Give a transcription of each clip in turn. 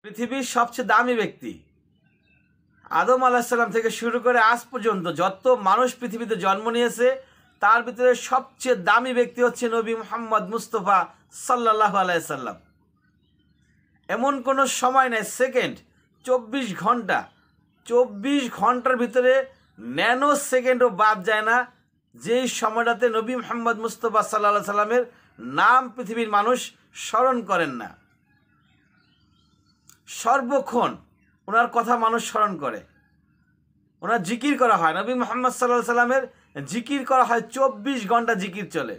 পৃথিবীর সবচেয়ে দামি ব্যক্তি আদম আলাইহিস সালাম থেকে শুরু করে আজ পর্যন্ত যত মানুষ পৃথিবীতে জন্ম নিয়েছে তার ভিতরে সবচেয়ে দামি ব্যক্তি হচ্ছে নবী মুহাম্মদ মুস্তাফা সাল্লাল্লাহু আলাইহি সাল্লাম। এমন কোনো সময় নাই, সেকেন্ড 24 ঘন্টার ভিতরে ন্যানো সেকেন্ডও বাদ যায় না যেই সময়টাতে নবী মুহাম্মদ মুস্তাফা সাল্লাল্লাহু সাল্লামের নাম পৃথিবীর মানুষ স্মরণ করেন না। সর্বক্ষণ ওনার কথা মানুষ স্মরণ করে, ওনার জিকির করা হয়। নবী মুহাম্মদ সাল্লাল্লাহু সাল্লামের জিকির করা হয়, 24 ঘন্টা জিকির চলে।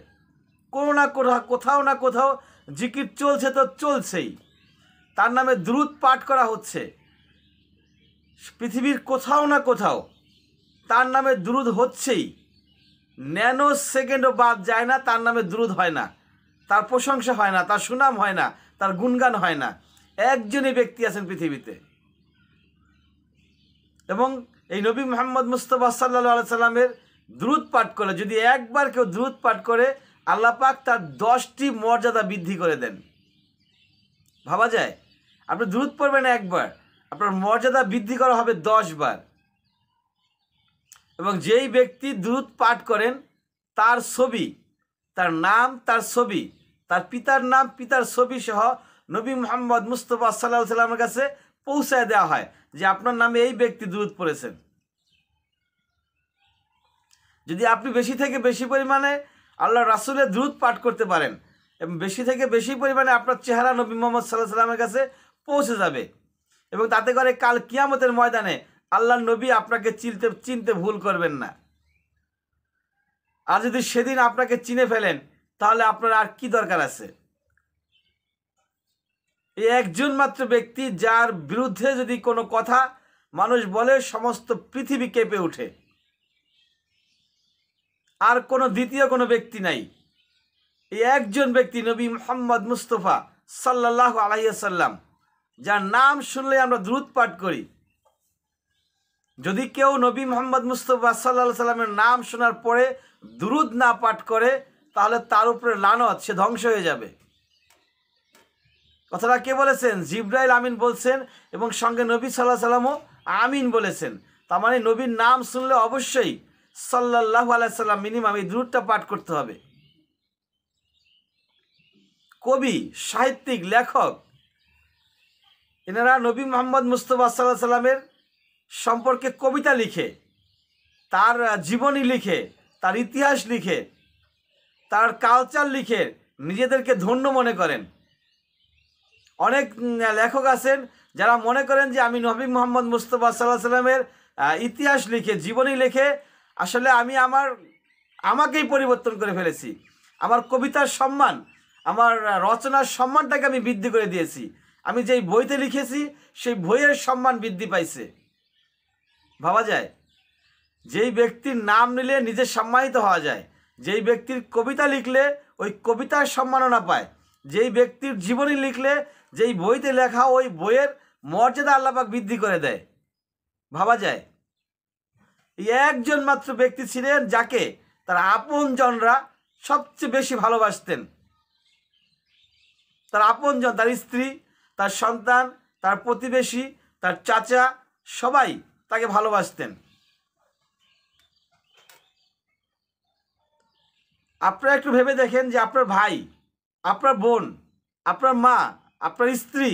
কোনো না কোথাও না কোথাও জিকির চলছে তো চলছেই, তার নামে দুরূদ পাঠ করা হচ্ছে। পৃথিবীর কোথাও না কোথাও তার নামে দুরূদ হচ্ছেই, ন্যানো সেকেন্ডও বাদ যায় না তার নামে দুরূদ হয় না, তার প্রশংসা হয় না, তার সুনাম হয় না, তার গুণগান হয় না। একজনই ব্যক্তি আছেন পৃথিবীতে, এবং এই নবী মুহাম্মদ মুস্তাফা সাল্লাল্লাহু আলাইহি সাল্লামের দুরূদ পাঠ করে, যদি একবার কেউ দুরূদ পাঠ করে আল্লাহ পাক তার 10টি মর্যাদা বৃদ্ধি করে দেন। ভাবা যায়? আপনি দুরূদ পড়বেন একবার, আপনার মর্যাদা বৃদ্ধি করা হবে 10 বার। এবং যেই ব্যক্তি দুরূদ পাঠ করেন তার ছবি, তার নাম, তার ছবি, তার পিতার নাম, পিতার ছবি সহ নবী মুহাম্মদ মুস্তাফা সাল্লাল্লাহু আলাইহি সাল্লামের কাছে পৌঁছায় দেওয়া হয় যে আপনার নামে এই ব্যক্তি দুরূদ পড়েছেন। যদি আপনি বেশি থেকে বেশি পরিমাণে আল্লাহ রাসূলের দুরূদ পাঠ করতে পারেন এবং বেশি থেকে বেশি পরিমাণে আপনার চেহারা নবী মুহাম্মদ সাল্লাল্লাহু আলাইহি সাল্লামের কাছে পৌঁছে যাবে, এবং তাতে করে কাল কিয়ামতের ময়দানে আল্লাহর নবী আপনাকে চিনতে ভুল করবেন না। আর যদি সেদিন আপনাকে চিনে ফেলেন তাহলে আপনার আর কি দরকার আছে? এই একজন মাত্র ব্যক্তি যার বিরুদ্ধে যদি কোনো কথা মানুষ বলে সমস্ত পৃথিবী কেঁপে ওঠে, আর কোনো দ্বিতীয় কোনো ব্যক্তি নাই। এই একজন ব্যক্তি নবী মুহাম্মদ মুস্তাফা সাল্লাল্লাহু আলাইহি সাল্লাম, যার নাম শুনলে আমরা দুরূদ পাঠ করি। যদি কেউ নবী মুহাম্মদ মুস্তাফা সাল্লাল্লাহু আলাইহি সাল্লামের নাম শোনার পরে দুরূদ না পাঠ করে তাহলে তার উপরে লানত, সে ধ্বংস হয়ে যাবে। কথাটা কে বলেছেন? জিবরাইল আমিন বলছেন, এবং সঙ্গে নবী সাল্লাল্লাহু আলাইহি সাল্লামও আমিন বলেছেন। তার মানে নবীর নাম শুনলে অবশ্যই সাল্লাল্লাহু আলাইহি সাল্লাম মিনিমাম এই দুরূদটা পাঠ করতে হবে। কবি, সাহিত্যিক, লেখক, এনারা নবী মুহাম্মদ মুস্তাফা সাল্লাল্লাহু আলাইহি সাল্লামের সম্পর্কে কবিতা লিখে, তার জীবনী লিখে, তার ইতিহাস লিখে, তার কালচার লিখে নিজেদেরকে ধন্য মনে করেন। অনেক লেখক আছেন যারা মনে করেন যে আমি নবী মুহাম্মদ মুস্তাফা সাল্লাল্লাহু আলাইহি সাল্লামের ইতিহাস লিখে, জীবনী লিখে আসলে আমি আমাকেই পরিবর্তন করে ফেলেছি। আমার কবিতার সম্মান, আমার রচনার সম্মানটাকে আমি বৃদ্ধি করে দিয়েছি। আমি যেই বইতে লিখেছি সেই বইয়ের সম্মান বৃদ্ধি পাইছে। ভাবা যায়? যেই ব্যক্তির নাম নিলে নিজে সম্মানিত হওয়া যায়, যেই ব্যক্তির কবিতা লিখলে ওই কবিতার সম্মাননা পায়, যেই ব্যক্তির জীবনী লিখলে যেই বইতে লেখা ওই বইয়ের মর্যাদা আল্লাহ পাক বৃদ্ধি করে দেয়। ভাবা যায়? এই একজন মাত্র ব্যক্তি ছিলেন যাকে তার আপনজনরা সবচেয়ে বেশি ভালোবাসতেন। তার আপনজন, তার স্ত্রী, তার সন্তান, তার প্রতিবেশী, তার চাচা, সবাই তাকে ভালোবাসতেন। আপনারা একটু ভেবে দেখেন যে আপনার ভাই, আপনার বোন, আপনার মা, আপনার স্ত্রী,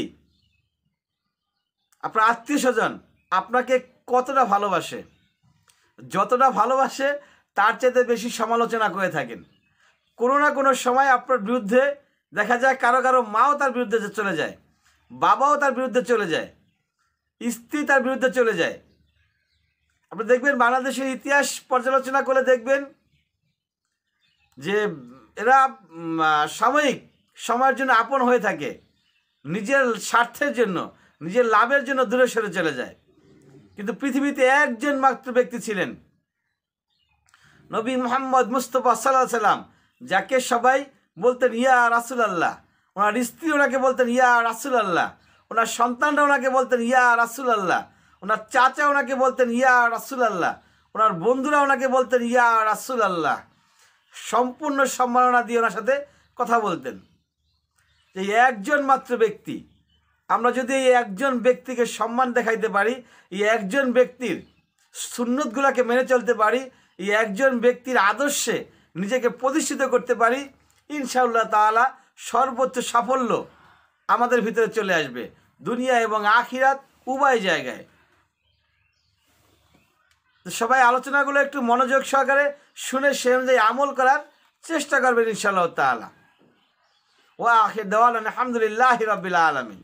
আপনার আত্মীয় স্বজন আপনাকে কতটা ভালোবাসে। যতটা ভালোবাসে তার চাইতে বেশি সমালোচনা করে থাকেন। কোনো না কোনো সময় আপনার বিরুদ্ধে দেখা যায়, কারো কারো মাও তার বিরুদ্ধে চলে যায়, বাবাও তার বিরুদ্ধে চলে যায়, স্ত্রী তার বিরুদ্ধে চলে যায়। আপনি দেখবেন বাংলাদেশের ইতিহাস পর্যালোচনা করে দেখবেন যে এরা সাময়িক সময়ের জন্য আপন হয়ে থাকে, নিজের স্বার্থের জন্য, নিজের লাভের জন্য দূরে সরে চলে যায়। কিন্তু পৃথিবীতে একজন মাত্র ব্যক্তি ছিলেন নবী মুহাম্মদ মুস্তাফা সাল্লাল্লাহু আলাইহি সাল্লাম, যাকে সবাই বলতেন ইয়া রাসূলুল্লাহ। ওনার স্ত্রী ওনাকে বলতেন ইয়া রাসূলুল্লাহ, ওনার সন্তানরা ওনাকে বলতেন ইয়া রাসূলুল্লাহ, ওনার চাচা ওনাকে বলতেন ইয়া রাসূলুল্লাহ, ওনার বন্ধুরা ওনাকে বলতেন ইয়া রাসূলুল্লাহ। সম্পূর্ণ সম্মাননা দিয়ে ওনার সাথে কথা বলতেন। এই একজন মাত্র ব্যক্তি আমরা যদি এই একজন ব্যক্তিকে সম্মান দেখাইতে পারি, এই একজন ব্যক্তির সুন্নতগুলোকে মেনে চলতে পারি, এই একজন ব্যক্তির আদর্শে নিজেকে প্রতিষ্ঠিত করতে পারি, ইনশাআল্লাহ তাআলা সর্বোচ্চ সাফল্য আমাদের ভিতরে চলে আসবে, দুনিয়া এবং আখিরাত উভয় জায়গায়। তো সবাই আলোচনাগুলো একটু মনোযোগ সহকারে শুনে সে অনুযায়ী আমল করার চেষ্টা করবেন ইনশাআল্লাহ তাআলা। ওয়া আখির দাওয়ানা আলহামদুলিল্লাহি রাব্বিল আলামিন।